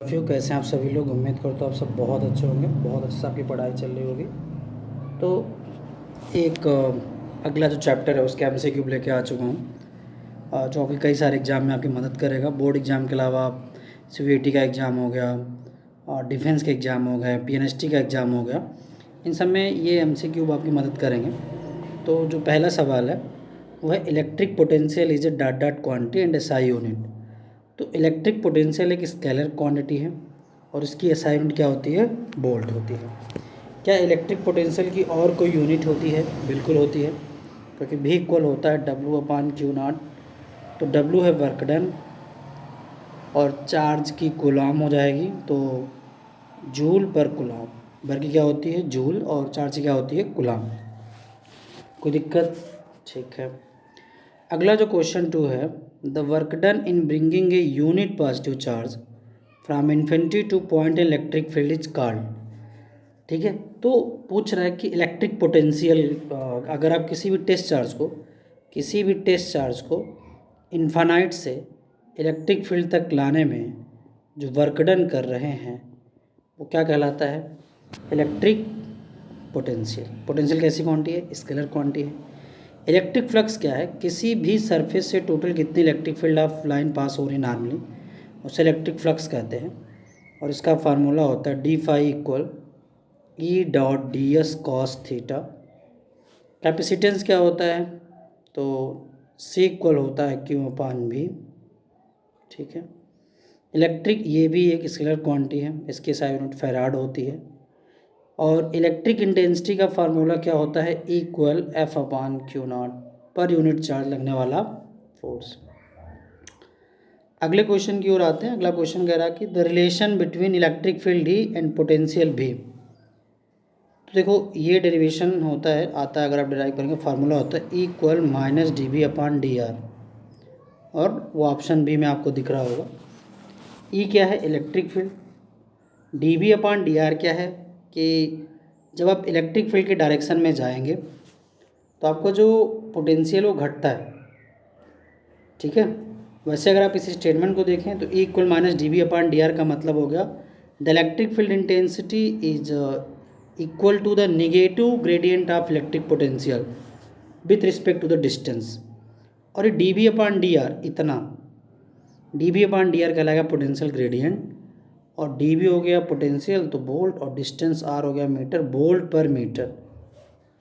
कैसे हैं आप सभी लोग। उम्मीद करता हूँ आप सब बहुत अच्छे होंगे, बहुत अच्छे से आपकी पढ़ाई चल रही होगी। तो एक अगला जो चैप्टर है उसके एमसीक्यू लेके आ चुका हूँ, जो आपके कई सारे एग्ज़ाम में आपकी मदद करेगा। बोर्ड एग्ज़ाम के अलावा सीवीटी का एग्ज़ाम हो गया, और डिफेंस के एग्ज़ाम हो गए, पीएनएसटी का एग्ज़ाम हो गया, इन सब में ये एमसीक्यू आपकी मदद करेंगे। तो जो पहला सवाल है वो है electric potential is a dot dot quantity and SI unit. तो इलेक्ट्रिक पोटेंशियल एक स्केलर क्वांटिटी है और इसकी एसआई यूनिट क्या होती है? वोल्ट होती है। क्या इलेक्ट्रिक पोटेंशियल की और कोई यूनिट होती है? बिल्कुल होती है, क्योंकि भी इक्वल होता है W/Q0। तो W है वर्क डन और चार्ज की कूलाम हो जाएगी, तो जूल पर कूलाम। वर्क की क्या होती है? जूल, और चार्ज की क्या होती है? कूलाम। कोई दिक्कत? ठीक है। अगला जो क्वेश्चन 2 है, the work done in bringing a unit positive charge from infinity two point in electric field is called. ठीक है, तो पूछ रहा है कि इलेक्ट्रिक पोटेंशियल, अगर आप किसी भी टेस्ट चार्ज को इन्फानाइट से इलेक्ट्रिक फील्ड तक लाने में जो वर्क डन कर रहे हैं वो क्या कहलाता है? Electric potential. पोटेंशियल कैसी क्वांटिटी है? स्केलर क्वांटिटी है। इलेक्ट्रिक फ्लक्स क्या है? किसी भी सरफेस से टोटल कितनी इलेक्ट्रिक फील्ड ऑफ लाइन पास हो रही नॉर्मली, उसे इलेक्ट्रिक फ्लक्स कहते हैं। और इसका फार्मूला होता है d∅ = E.ds cos theta. Capacitance क्या होता है? तो C होता है Q/V। ठीक है। इलेक्ट्रिक, ये भी एक स्केलर क्वांटिटी है, इसकी SI यूनिट फैराड होती है। और इलेक्ट्रिक इंटेंसिटी का फार्मूला क्या होता है? F/Q0, पर यूनिट चार्ज लगने वाला फोर्स। अगले क्वेश्चन की ओर आते हैं। अगला क्वेश्चन कह रहा है कि the relation between electric field E and potential V। तो देखो, ये डेरिवेशन आता है, अगर आप डिराइव करेंगे फार्मूला होता है E = -dV/dr, और वो ऑप्शन बी में आपको दिख रहा होगा। E क्या है? Electric field. dV/dr क्या है कि जब आप इलेक्ट्रिक फील्ड के डायरेक्शन में जाएंगे तो आपको जो पोटेंशियल वो घटता है। ठीक है। वैसे अगर आप इस स्टेटमेंट को देखें तो E = -dV/dr का मतलब हो गया the electric field intensity is equal to the negative gradient of electric potential with respect to the distance. और ये dV/dr इतना, dV/dr कहलाएगा पोटेंशियल ग्रेडियंट, और dV हो गया पोटेंशियल तो वोल्ट, और डिस्टेंस r हो गया मीटर, वोल्ट पर मीटर।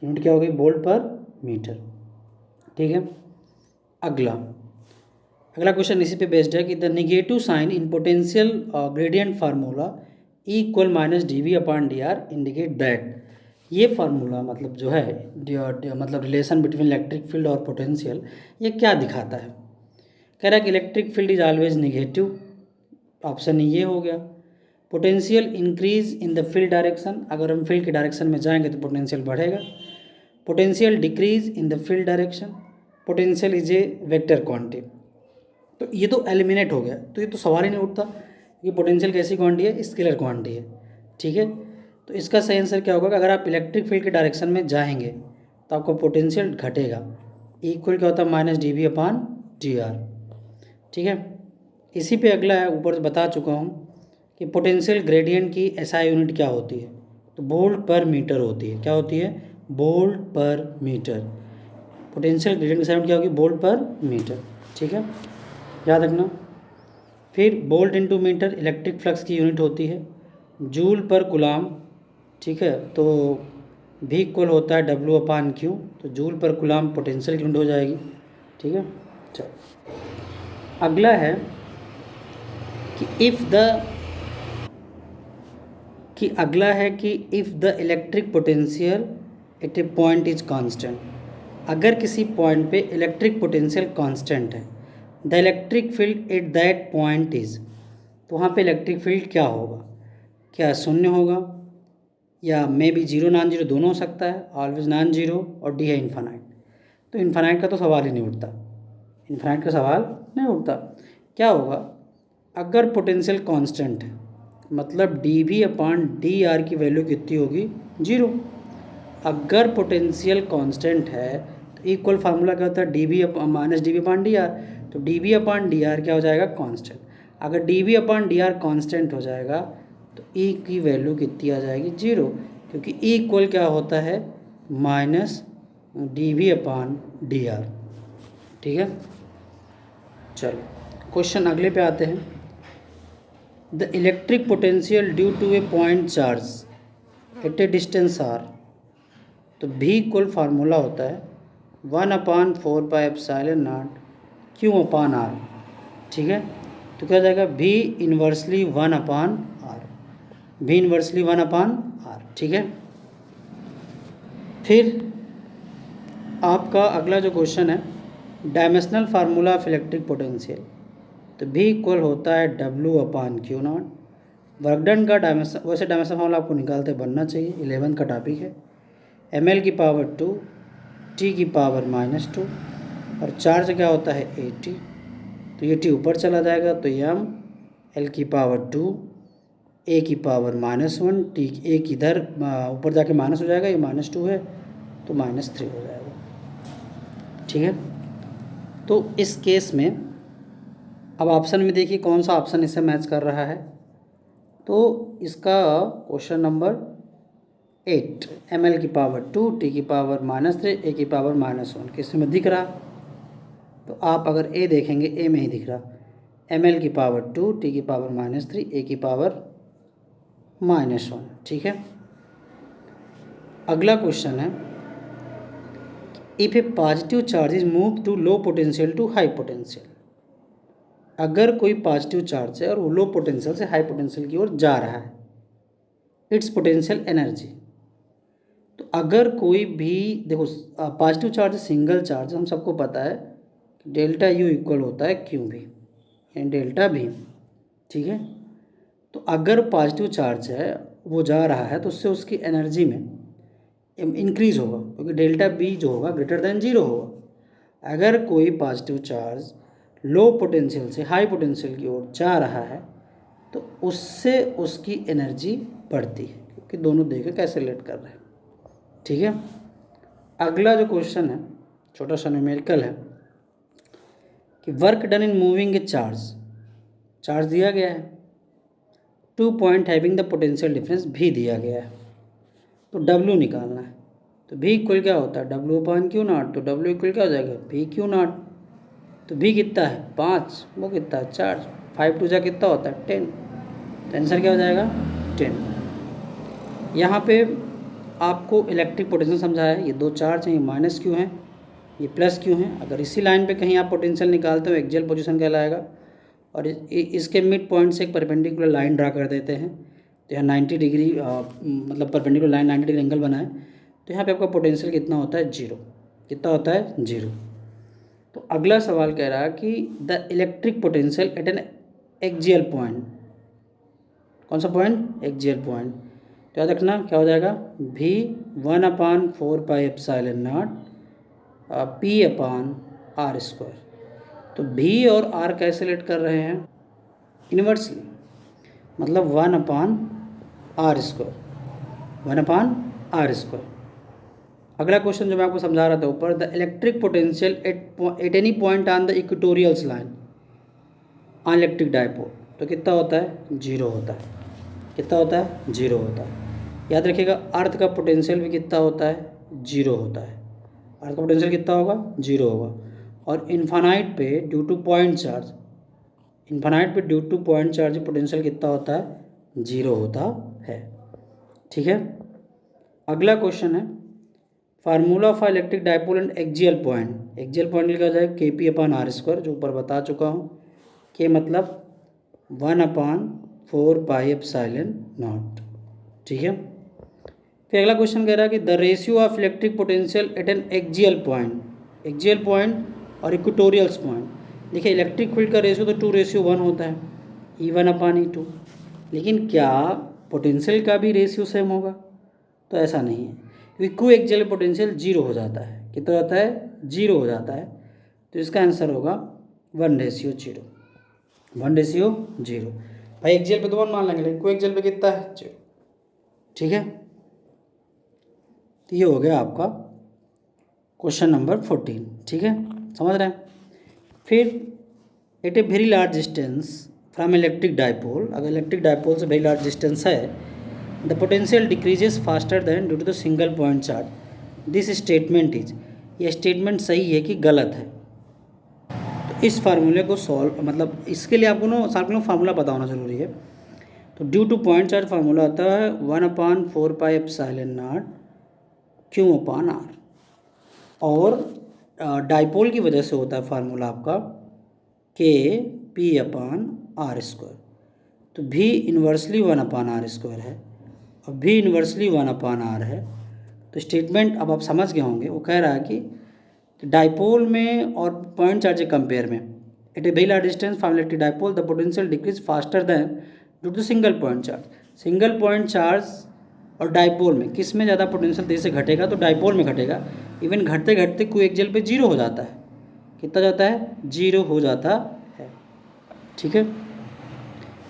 यूनिट क्या हो गई? वोल्ट पर मीटर। ठीक है। अगला क्वेश्चन इसी पे बेस्ड है कि the negative sign in potential gradient formula E = -dV/dr indicate that. ये फार्मूला मतलब जो है मतलब रिलेशन बिटवीन इलेक्ट्रिक फील्ड और पोटेंशियल, ये क्या दिखाता है? कह रहा है कि electric field is always negative, option ये हो गया। Potential increase in the field direction, अगर हम फील्ड के डायरेक्शन में जाएंगे तो पोटेंशियल बढ़ेगा। Potential decrease in the field direction, potential is a vector quantity. तो ये तो एलिमिनेट हो गया, तो ये तो सवाल ही नहीं उठता कि पोटेंशियल कैसी क्वांटिटी है? स्केलर क्वांटिटी है। ठीक है। तो इसका सही आंसर क्या होगा कि अगर आप इलेक्ट्रिक फील्ड के डायरेक्शन में जाएंगे तो आपका पोटेंशियल घटेगा। इक्वल क्या होता है? -dV/dr। ठीक है। इसी पे अगला है, ऊपर बता चुका हूँ कि पोटेंशियल ग्रेडियंट की SI यूनिट क्या होती है? तो वोल्ट पर मीटर होती है। क्या होती है? वोल्ट पर मीटर। पोटेंशियल ग्रेडियंट की SI यूनिट क्या होगी? वोल्ट पर मीटर। ठीक है, याद रखना। फिर volt into metre electric flux की यूनिट होती है, जूल पर कूलाम। ठीक है, तो भी इक्वल होता है W/Q, तो जूल पर कूलाम पोटेंशियल की यूनिट हो जाएगी। ठीक है। चलो, अगला है कि if the electric potential at A point is constant. अगर किसी पॉइंट पे इलेक्ट्रिक पोटेंशियल कांस्टेंट है, the electric field at that point is, तो वहाँ पे इलेक्ट्रिक फील्ड क्या होगा? क्या शून्य होगा, या may be zero non zero दोनों हो सकता है, ऑलवेज नॉन जीरो, और डी है इन्फानाइट। तो इन्फानाइट का तो सवाल ही नहीं उठता, इन्फानाइट का सवाल नहीं उठता। क्या होगा अगर पोटेंशियल कांस्टेंट है? मतलब dV/dr की वैल्यू कितनी होगी? 0। अगर पोटेंशियल कांस्टेंट है तो इक्वल फार्मूला क्या होता है? dV - dV/dr। तो dV/dr क्या हो जाएगा? कांस्टेंट। अगर d v upon d r constant हो जाएगा तो ई की वैल्यू कितनी आ जाएगी, 0, क्योंकि ई इक्वल क्या होता है, minus d v upon d r. ठीक है, चलो क्वेश्चन अगले पे आते हैं। The electric potential due to a point charge at a distance r, तो भी इक्वल फार्मूला होता है 1/4πε0 क्यू अपान आर। ठीक है, तो क्या हो जाएगा, भी इन्वर्सली 1/r, भी इन्वर्सली 1/r। ठीक है, फिर आपका अगला जो क्वेश्चन है, dimensional formula of electric potential, तो भी इक्वल होता है W/Q0। वर्क डन का डायमेंशन, वैसे डायमेंशनल फार्मूला आपको निकालते बनना चाहिए, 11th का टॉपिक है। ml की पावर 2, t की पावर -2, और चार्ज क्या होता है 80, तो ये t ऊपर चला जाएगा तो m l की पावर 2, a की पावर -1, t एक इधर ऊपर जाके माइनस हो जाएगा, ये -2 है तो -3 हो जाएगा। ठीक है, तो इस केस में अब ऑप्शन में देखिए कौन सा ऑप्शन इससे मैच कर रहा है। तो इसका क्वेश्चन नंबर 8, ml की पावर 2, t की पावर -3, a की पावर -1 किस में दिख रहा, तो आप अगर a देखेंगे a में ही दिख रहा, ml की पावर 2, t की पावर -3, a की पावर -1। ठीक है, अगला क्वेश्चन है, if a positive charge is move to low potential to high potential, अगर कोई पॉजिटिव चार्ज है और वो लो पोटेंशियल से हाई पोटेंशियल की ओर जा रहा है, इट्स पोटेंशियल एनर्जी। तो अगर कोई भी देखो, पॉजिटिव चार्ज सिंगल चार्ज, हम सबको पता है डेल्टा यू इक्वल होता है क्यू भी, यानी डेल्टा भी। ठीक है, तो अगर पॉजिटिव चार्ज है वो जा रहा है तो उससे उसकी एनर्जी में इंक्रीज़ होगा, क्योंकि डेल्टा बी जो होगा ग्रेटर देन 0 होगा। अगर कोई पॉजिटिव चार्ज लो पोटेंशियल से हाई पोटेंशियल की ओर जा रहा है तो उससे उसकी एनर्जी बढ़ती है, क्योंकि दोनों देखो कैसे रिलेट कर रहे हैं। ठीक है, अगला जो क्वेश्चन है, छोटा सा न्यूमेरिकल है कि work done in moving A charge, charge दिया गया है, 2 point having the potential difference भी दिया गया है, तो W निकालना है। तो V इक्वल क्या होता है, W/Q0, तो W इक्वल क्या हो जाएगा, VQ0। तो V कितना है 5, वो कितना है 4, 5 2 जा कितना होता है 10, तो आंसर क्या हो जाएगा 10। यहाँ पे आपको इलेक्ट्रिक पोटेंशियल समझाया है, ये दो चार्ज हैं, ये माइनस क्यू हैं, ये प्लस क्यू हैं। अगर इसी लाइन पे कहीं आप पोटेंशियल निकालते हो एक्सियल पोजीशन कहलाएगा, और इसके मिड पॉइंट से एक परपेंडिकुलर लाइन ड्रा कर देते हैं, तो यहाँ 90 डिग्री मतलब परपेंडिकुलर लाइन 90 डिग्री एंगल बनाए, तो यहाँ पे आपका पोटेंशियल कितना होता है 0, कितना होता है 0। तो अगला सवाल कह रहा है कि the electric potential at N axial point, कौन सा पॉइंट, एक्सियल पॉइंट, तो याद रखना क्या हो जाएगा, भी 1/4πε0 P/r²। तो भी और r कैसे रिलेट कर रहे हैं, इन्वर्सली, मतलब 1/r², 1/r²। अगला क्वेश्चन जो मैं आपको समझा रहा था ऊपर, the electric potential at any point on the equatorial line on electric dipole, तो कितना होता है 0 होता है, कितना होता है 0 होता है। याद रखिएगा अर्थ का पोटेंशियल भी कितना होता है 0 होता है, अर्थ का पोटेंशियल कितना होगा 0 होगा। और इन्फानाइट पे due to point charge, infinite पे due to point charge potential कितना होता है 0 होता है। ठीक है, अगला क्वेश्चन है, formula for electric dipole and axial point, axial point लिखा जाए Kp/r², जो ऊपर बता चुका हूँ, के मतलब 1/4πε0। ठीक है, फिर अगला क्वेश्चन कह रहा है कि the ratio of electric potential at N axial point, axial point और इक्वेटोरियल्स पॉइंट। देखिए इलेक्ट्रिक फील्ड का रेशियो तो 2:1 होता है, E1/E2, लेकिन क्या पोटेंशियल का भी रेशियो सेम होगा, तो ऐसा नहीं है, क्योंकि क्यू एक्सियल पोटेंशियल 0 हो जाता है, कितना होता है 0 हो जाता है, तो इसका आंसर होगा 1:0, 1:0। भाई एक्सियल पे तो 1 मान लेंगे, लेकिन क्यू एक्सियल पे कितना है 0। ठीक है, तो ये हो गया आपका क्वेश्चन नंबर 14। ठीक है, समझ रहे हैं। फिर at a very large distance from electric dipole, अगर इलेक्ट्रिक डाइपोल से वेरी लार्ज डिस्टेंस है, the potential decreases faster than due to the single point charge. This statement is, ये स्टेटमेंट सही है कि गलत है? तो इस फार्मूले को सॉल्व, मतलब इसके लिए आपको ना सारे फार्मूला पता होना जरूरी है। तो due to point charge formula आता है 1/4πε0 Q/r, और डाइपोल की वजह से होता है फार्मूला आपका Kp/r²। तो भी इन्वर्सली 1/r² है और भी इन्वर्सली 1/r है। तो स्टेटमेंट अब आप समझ गए होंगे, वो कह रहा है कि डाइपोल में और पॉइंट चार्ज के कंपेयर में, at a very large distance from electric dipole the potential decrease faster than due to single point charge. Single point charge और डाइपोल में किस में ज़्यादा पोटेंशियल तेज़ी से घटेगा? तो डाइपोल में घटेगा। इवन घटते घटते कोई एक जल पे जीरो हो जाता है। कितना जाता है? जीरो हो जाता है। ठीक है,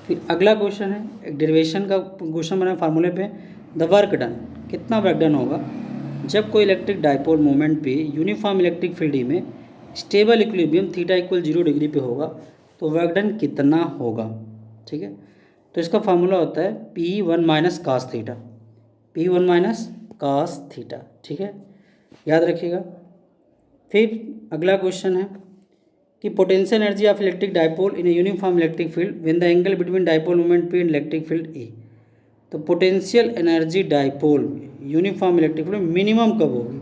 फिर अगला क्वेश्चन है, एक डेरिवेशन का क्वेश्चन बना फार्मूले पे। द वर्क डन, कितना वर्क डन होगा जब कोई इलेक्ट्रिक डाइपोल मोमेंट पे यूनिफॉर्म इलेक्ट्रिक फील्ड में stable equilibrium theta equal 0 degree पे होगा, तो वर्क डन कितना होगा? ठीक है, तो इसका फार्मूला होता है P1 - cos theta, P1 - cos theta. ठीक है, याद रखिएगा। फिर अगला क्वेश्चन है कि potential energy of electric dipole in a uniform electric field when the angle between dipole moment P and electric field E। तो potential energy dipole uniform electric field minimum कब होगी?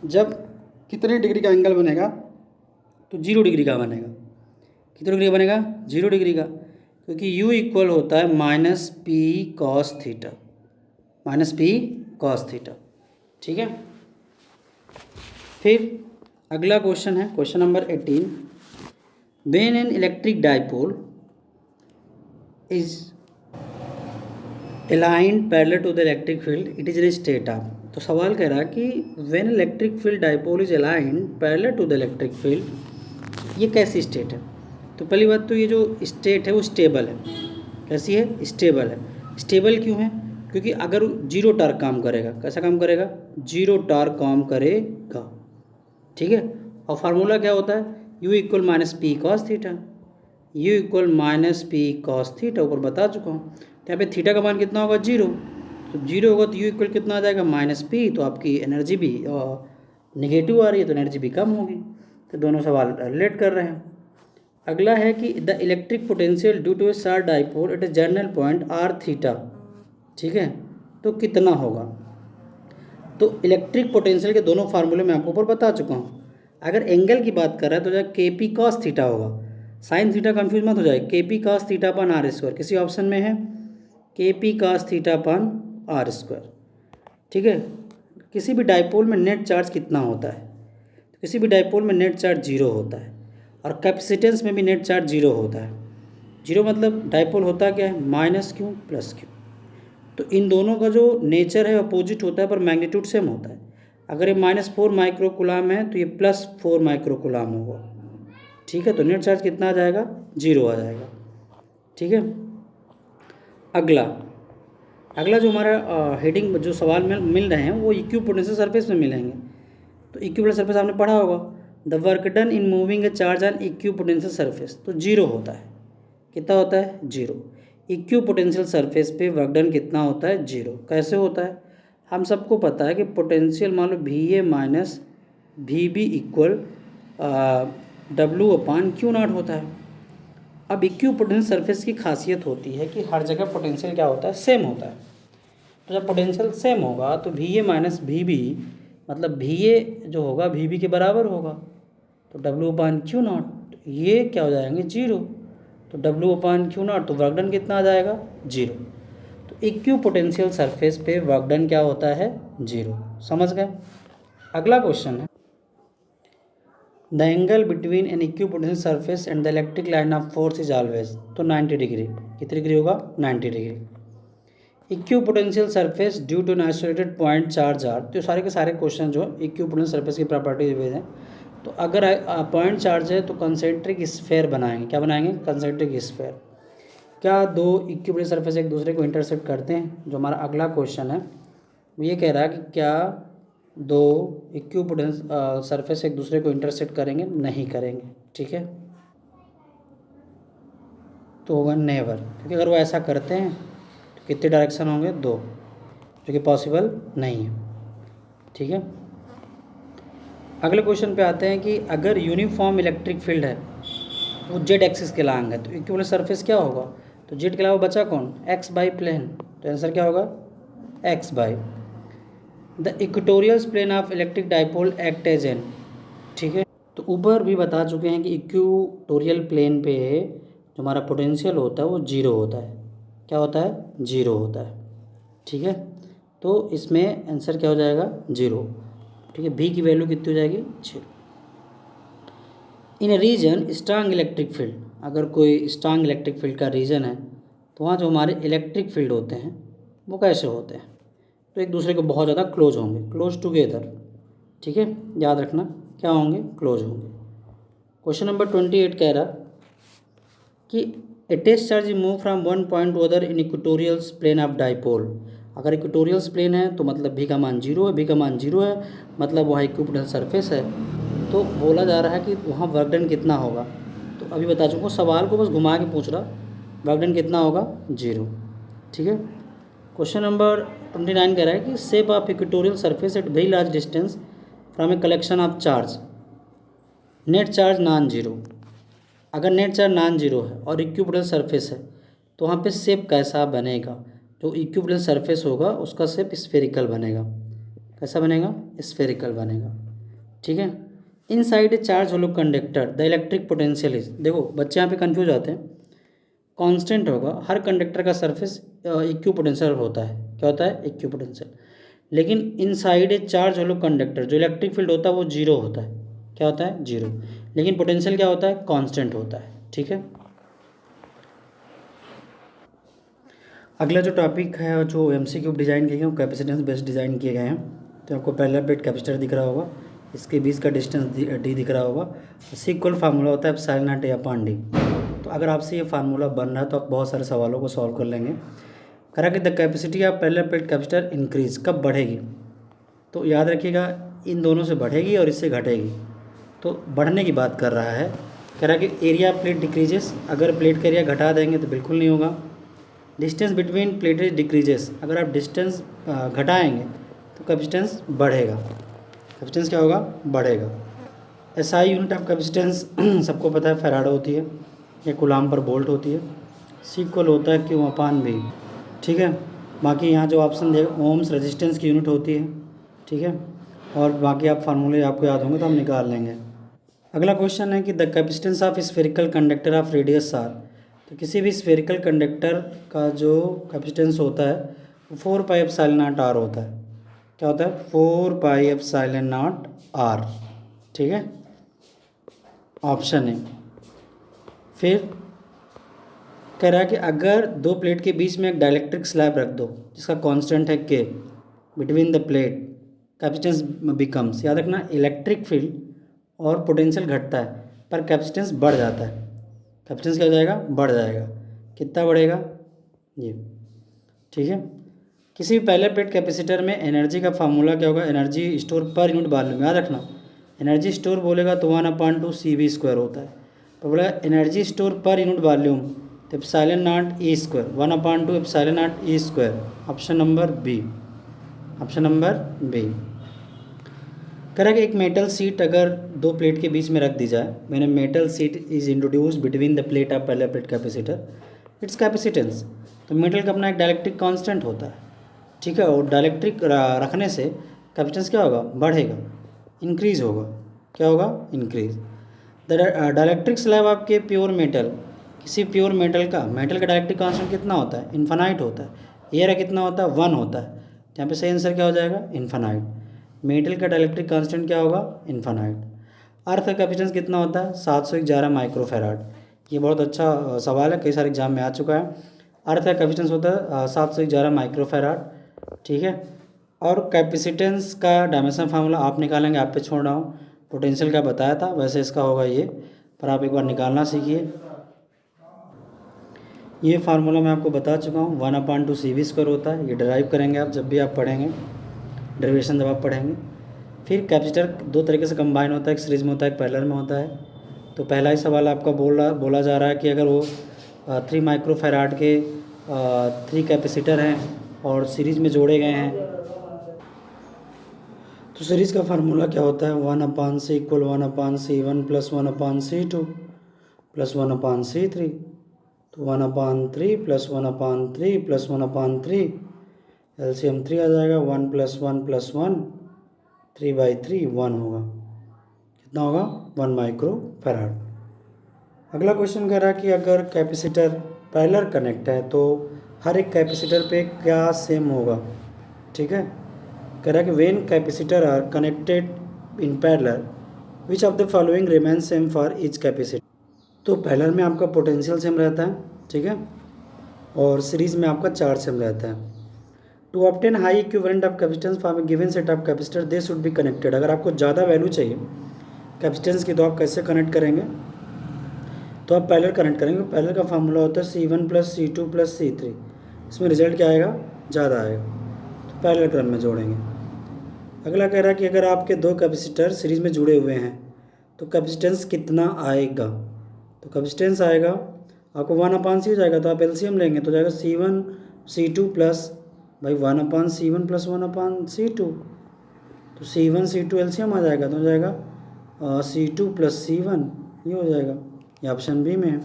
जब कितने डिग्री का एंगल बनेगा? तो 0 डिग्री का बनेगा। कितने डिग्री का बनेगा? 0 डिग्री का, क्योंकि U इक्वल होता है -P cos theta, -P cos theta. ठीक है, फिर अगला क्वेश्चन है question number 18। When an electric dipole is aligned parallel to the electric field it is in state of. तो सवाल कह रहा है कि when electric field dipole is aligned parallel to the electric field, ये कैसी स्टेट है? तो पहली बात तो ये जो स्टेट है वो स्टेबल है। कैसी है? स्टेबल है। स्टेबल क्यों है? क्योंकि अगर जीरो टार्क काम करेगा, कैसा काम करेगा? जीरो टार्क काम करेगा। ठीक है, और फार्मूला क्या होता है? U equal -P cos theta, U equal -P cos theta, ऊपर बता चुका हूँ। तो यहाँ पे थीटा का मान कितना होगा? 0। तो 0 होगा तो U इक्वल कितना आ जाएगा? -P। तो आपकी एनर्जी भी नेगेटिव आ रही है, तो एनर्जी भी कम होगी। तो दोनों सवाल रिलेट कर रहे हैं। अगला है कि the electric potential due to a sharp dipole at a general point r theta. ठीक है, तो कितना होगा? तो इलेक्ट्रिक पोटेंशियल के दोनों फार्मूले मैं आपको ऊपर बता चुका हूँ। अगर एंगल की बात कर रहा है तो जो Kp cos थीटा होगा, साइन थीटा कन्फ्यूज मत हो जाए। Kp cos थीटा/r², किसी ऑप्शन में है Kp cos थीटा/r²। ठीक है, किसी भी डाइपोल में नेट चार्ज कितना होता है? तो किसी भी डाइपोल में नेट चार्ज 0 होता है, और कैपेसिटेंस में भी नेट चार्ज 0 होता है। 0 मतलब डाइपोल होता क्या है? -Q + Q। तो इन दोनों का जो नेचर है अपोजिट होता है, पर मैग्नीट्यूड सेम होता है। अगर ये -4 माइक्रोकुलाम है तो ये +4 माइक्रोकुलाम होगा। ठीक है, तो नेट चार्ज कितना आ जाएगा? 0 आ जाएगा। ठीक है, अगला जो हमारा हेडिंग जो सवाल में मिल रहे हैं वो इक्विपोटेंशियल सरफेस में मिलेंगे। तो इक्विपोटेंशियल सरफेस आपने पढ़ा होगा, the work done in moving A charge on equipotential surface. तो 0 होता है। कितना होता है? 0। इक्विपोटेंशियल सरफेस पे वर्क डन कितना होता है? 0। कैसे होता है? हम सबको पता है कि पोटेंशियल मान लो VA minus VB equal W/Q0 होता है। अब इक्विपोटेंशियल सरफेस की खासियत होती है कि हर जगह पोटेंशियल क्या होता है? सेम होता है। तो जब पोटेंशियल सेम होगा तो VA माइनस VB, मतलब VA जो होगा VB के बराबर होगा, तो W/Q0, ये क्या हो जाएंगे? 0। तो W/Q0, तो वर्क डन कितना आ जाएगा? 0। तो इक्विपोटेंशियल सरफेस पे वर्क डन क्या होता है? 0। समझ गए? अगला क्वेश्चन है, the angle between an equipotential surface and the electric line of force is always. तो 90 डिग्री। कितनी डिग्री होगा? 90 degree. Equipotential surface due to an isolated point charge are. तो सारे के सारे क्वेश्चन जो इक्विपोटेंशियल सरफेस की प्रॉपर्टी बेस्ड हैं। तो अगर पॉइंट चार्ज है तो कंसेंट्रिक स्फीयर बनाएंगे। क्या बनाएंगे? Concentric sphere. क्या दो इक्विपोटेंशियल सरफेस एक दूसरे को इंटरसेक्ट करते हैं? जो हमारा अगला क्वेश्चन है वो ये कह रहा है कि क्या दो इक्विपोटेंशियल सरफेस एक दूसरे को इंटरसेक्ट करेंगे? नहीं करेंगे। ठीक है, तो होगा नेवर, क्योंकि अगर वो ऐसा करते हैं तो कितने डायरेक्शन होंगे? 2, जो कि पॉसिबल नहीं है। ठीक है, अगले क्वेश्चन पे आते हैं कि अगर यूनिफॉर्म इलेक्ट्रिक फील्ड है, वो जेड एक्सिस के लॉन्ग है, तो इक्विवेलेंट सरफेस क्या होगा? तो जेड के अलावा बचा कौन? X by plane. तो आंसर क्या होगा? X by. The equatorial plane of electric dipole act as an. ठीक है, तो ऊपर भी बता चुके हैं कि इक्वेटोरियल प्लेन पे जो हमारा पोटेंशियल होता है वो जीरो होता है। क्या होता है? जीरो होता है। ठीक है, तो इसमें आंसर क्या हो जाएगा? जीरो। ठीक है, बी की वैल्यू कितनी हो जाएगी? 6। इन रीजन स्ट्रांग इलेक्ट्रिक फील्ड, अगर कोई स्ट्रांग इलेक्ट्रिक फील्ड का रीजन है तो वहाँ जो हमारे इलेक्ट्रिक फील्ड होते हैं वो कैसे होते हैं? तो एक दूसरे को बहुत ज़्यादा क्लोज होंगे, क्लोज टुगेदर। ठीक है, याद रखना क्या होंगे? क्लोज होंगे। क्वेश्चन नंबर 28 कह रहा कि a test charge move from one point to other in equatorial plane of dipole. अगर इक्वेटोरियल प्लेन है तो मतलब भी का मान जीरो है, भी का मान जीरो है, मतलब वहाँ इक्विपोटेंशियल सरफेस है। तो बोला जा रहा है कि वहाँ वर्क डन कितना होगा। तो अभी बता चुका हूँ, सवाल को बस घुमा के पूछ रहा, वर्क डन कितना होगा? जीरो। ठीक है, क्वेश्चन नंबर 29 कह रहा है कि shape of equatorial surface at very large distance from a collection of charge, net charge non zero. अगर नेट चार्ज नॉन जीरो है और इक्विपोटेंशियल सरफेस है तो वहाँ पे शेप कैसा बनेगा? जो इक्विपोटेंशियल सरफेस होगा उसका शेप स्फेरिकल बनेगा। कैसा बनेगा? स्फेरिकल बनेगा। ठीक है, inside a charge hollow conductor the electric potential is. देखो बच्चे यहाँ पे कंफ्यूज आते हैं, कांस्टेंट होगा, हर कंडक्टर का सरफेस इक्विपोटेंशियल होता है। क्या होता है? इक्विपोटेंशियल। लेकिन inside a charge hollow conductor जो इलेक्ट्रिक फील्ड होता है वो जीरो होता है। क्या होता है? जीरो। लेकिन पोटेंशियल क्या होता है? कांस्टेंट होता है। ठीक है, अगला जो टॉपिक है जो एमसीक्यू डिज़ाइन किए गए हैं वो कैपेसिटेंस बेस्ड डिज़ाइन किए गए हैं। तो आपको पहला प्लेट कैपेसिटर दिख रहा होगा, इसके बीच का डिस्टेंस डी दिख रहा होगा। इक्वल फार्मूला होता है epsilon not a upon D. तो अगर आपसे ये फार्मूला बन रहा है तो आप बहुत सारे सवालों को सॉल्व कर लेंगे। करा कि द कैपेसिटी ऑफ पहला प्लेट कैपेसिटर इंक्रीज कब बढ़ेगी? तो याद रखिएगा इन दोनों से बढ़ेगी और इससे घटेगी। तो बढ़ने की बात कर रहा है। कह रहा है कि एरिया प्लेट डिक्रीजेस, अगर प्लेट का एरिया घटा देंगे तो बिल्कुल नहीं होगा। डिस्टेंस बिटवीन प्लेटेज डिक्रीजेस, अगर आप डिस्टेंस घटाएंगे तो कैपेसिटेंस बढ़ेगा। कैपेसिटेंस क्या होगा? बढ़ेगा। एसआई यूनिट ऑफ कैपेसिटेंस सबको पता है फैराड होती है, या कूलाम पर बोल्ट होती है। सीक्वल होता है क्यू अपान भी। ठीक है, बाकी यहाँ जो ऑप्शन देगा ओम्स रेजिस्टेंस की यूनिट होती है। ठीक है, और बाकी आप फार्मूले आपको याद होंगे तो हम निकाल लेंगे। अगला क्वेश्चन है कि the capacitance of spherical conductor of radius R. तो किसी भी स्फेरिकल कंडक्टर का जो कैपेसिटेंस होता है वो 4 पाई एप्सिलॉन नॉट आर होता है। क्या होता है? 4 पाई एप्सिलॉन नॉट आर। ठीक है, ऑप्शन है। फिर कह रहा है कि अगर दो प्लेट के बीच में एक डाइलेक्ट्रिक स्लैब रख दो जिसका कांस्टेंट है के between the plate, capacitance becomes. याद रखना इलेक्ट्रिक फील्ड और पोटेंशियल घटता है पर कैपेसिटेंस बढ़ जाता है। कैपेसिटेंस क्या हो जाएगा? बढ़ जाएगा। कितना बढ़ेगा? ये। ठीक है, किसी भी पहले प्लेट कैपेसिटर में एनर्जी का फार्मूला क्या होगा? Energy store per unit volume. याद रखना एनर्जी स्टोर बोलेगा तो 1/2 CV स्क्वायर होता है। तो बोला energy store per unit volume तो epsilon naught E square, 1/2 epsilon naught E square. Option number B. Option number B. कह रहा है कि एक मेटल सीट अगर दो प्लेट के बीच में रख दी जाए, मैंने metal seat is introduce between the plate of पहला प्लेट कैपेसिटर, इट्स कैपेसिटेंस। तो मेटल का अपना एक डाइलेक्ट्रिक कांस्टेंट होता है। ठीक है, और डाइलेक्ट्रिक रखने से कैपेसिटेंस क्या होगा? बढ़ेगा, इंक्रीज होगा। क्या होगा? इंक्रीज। द डाइलेक्ट्रिक स्लैब आपके प्योर मेटल, किसी प्योर मेटल का डाइलेक्ट्रिक कांस्टेंट कितना होता है? इन्फानाइट होता है। एयर कितना होता है? 1 होता है। यहाँ पे सही आंसर क्या हो जाएगा? इन्फानाइट। मेटल का डाइलेक्ट्रिक कांस्टेंट क्या होगा? इन्फानाइट। अर्थ का कैपेसिटेंस कितना होता है? 711 माइक्रोफेराड। ये बहुत अच्छा सवाल है, कई सारे एग्जाम में आ चुका है। अर्थ का कैपेसिटेंस होता है 711 माइक्रोफेराड। ठीक है, और कैपेसिटेंस का डायमेंशन फार्मूला आप निकालेंगे, आप पे छोड़ रहा हूँ। पोटेंशियल का बताया था, वैसे इसका होगा ये, पर आप एक बार निकालना सीखिए। ये फार्मूला मैं आपको बता चुका हूँ, 1/2 CV स्क्वायर होता है। ये डिराइव करेंगे आप जब भी आप पढ़ेंगे, डेरिवेशन जब आप पढ़ेंगे। फिर कैपेसिटर दो तरीके से कंबाइन होता है, एक सीरीज में होता है, एक पैरेलल में होता है। तो पहला ही सवाल आपका बोला जा रहा है कि अगर वो 3 माइक्रोफैराड के 3 कैपेसिटर हैं और सीरीज़ में जोड़े गए हैं। तो सीरीज़ का फार्मूला क्या होता है, 1/c equal 1/c1 plus 1/c2 plus 1/c3। तो 1/3 प्लस 1/3 प्लस 1/3, एलसीएम 3 आ जाएगा। 1 प्लस 1 प्लस 1, 3/3 1 होगा। कितना होगा, 1 माइक्रोफैराड। अगला क्वेश्चन कह रहा है कि अगर कैपेसिटर पैरेलल कनेक्ट है तो हर एक कैपेसिटर पे क्या सेम होगा। ठीक है, कह रहा है कि when capacitor are connected in parallel which of the following remain same for each capacitor. तो पैरेलल में आपका पोटेंशियल सेम रहता है, ठीक है, और सीरीज़ में आपका चार्ज सेम रहता है। To obtain high equivalent of capacitance for given set of capacitor they should be connected. अगर आपको ज़्यादा वैल्यू चाहिए कैपेसिटेंस की तो आप कैसे कनेक्ट करेंगे, तो आप पैरेलल कनेक्ट करेंगे। पैरेलल का फार्मूला होता है C1 plus C2 plus C3। इसमें रिजल्ट क्या आएगा, ज़्यादा आएगा, तो पैरेलल क्रम में जोड़ेंगे। अगला कह रहा है कि अगर आपके 2 कैपेसिटर सीरीज़ में जुड़े हुए हैं तो कैपेसिटेंस कितना आएगा। तो कैपेसिटेंस आएगा आपको 1/c हो जाएगा, तो आप एलसीएम लेंगे तो जाएगा C1 C2 plus 1/C1 plus 1/C2। तो C1 C2 एलसीएम आ जाएगा तो हो जाएगा C2 प्लस C1, ये हो जाएगा। ये ऑप्शन बी में है।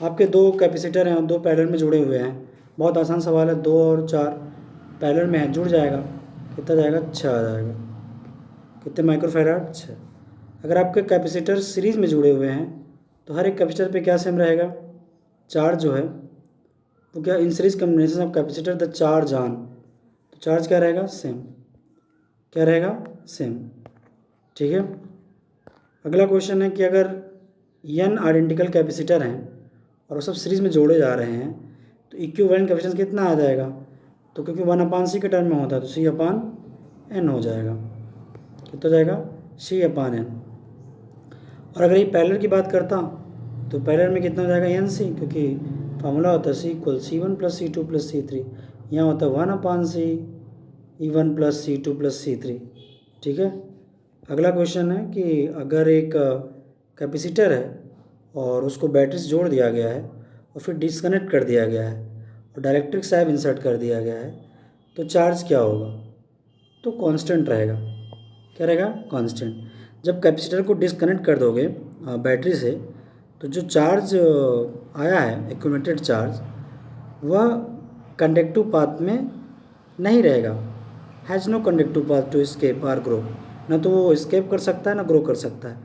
आपके 2 कैपेसिटर हैं, 2 पैरेलल में जुड़े हुए हैं। बहुत आसान सवाल है, 2 और 4 पैरेलल में है, जुड़ जाएगा, कितना जाएगा, 6 आ जाएगा। कितने माइक्रोफैराड, 6। अगर आपके कैपेसिटर सीरीज़ में जुड़े हुए हैं तो हर एक कैपेसिटर पे क्या सेम रहेगा, चार्ज जो है वो क्या, in series combination of capacitor the charge on, तो चार्ज क्या रहेगा, सेम, क्या रहेगा, सेम। ठीक है, अगला क्वेश्चन है कि अगर n आइडेंटिकल कैपेसिटर हैं और वो सब सीरीज़ में जोड़े जा रहे हैं तो इक्विवेलेंट कैपेसिटेंस कितना आ जाएगा। तो क्योंकि 1/c के टर्म में होता है तो C/n हो जाएगा, कितना जाएगा, C/n। और अगर ये पैरेलल की बात करता तो पैरेलल में कितना हो जाएगा, NC, क्योंकि फार्मूला होता है C equal C1 plus C2 plus C3। यहाँ होता है 1/C1 plus C2 plus C3। ठीक है, अगला क्वेश्चन है कि अगर एक कैपेसिटर है और उसको बैटरी से जोड़ दिया गया है और फिर डिस्कनेक्ट कर दिया गया है और डाइलेक्ट्रिक साहब इंसर्ट कर दिया गया है तो चार्ज क्या होगा, तो कांस्टेंट रहेगा। क्या रहेगा, कांस्टेंट। जब कैपेसिटर को डिस्कनेक्ट कर दोगे बैटरी से तो जो चार्ज आया है एक्यूमुलेटेड चार्ज वह कंडक्टिव पाथ में नहीं रहेगा, has no conductive path to escape और ग्रो। ना तो वो एस्केप कर सकता है ना ग्रो कर सकता है।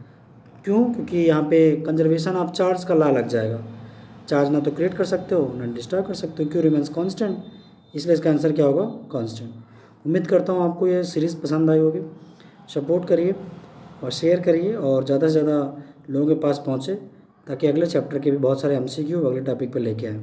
क्यों, क्योंकि यहाँ पे कंजर्वेशन ऑफ चार्ज का लॉ लग जाएगा। चार्ज ना तो क्रिएट कर सकते हो ना डिस्ट्रॉय कर सकते हो, क्यों रिमेंस कांस्टेंट, इसलिए इसका आंसर क्या होगा, कांस्टेंट। उम्मीद करता हूँ आपको ये सीरीज़ पसंद आई होगी। सपोर्ट करिए और शेयर करिए और ज़्यादा से ज़्यादा लोगों के पास पहुँचे ताकि अगले चैप्टर के भी बहुत सारे MCQ अगले टॉपिक पर लेके आएँ।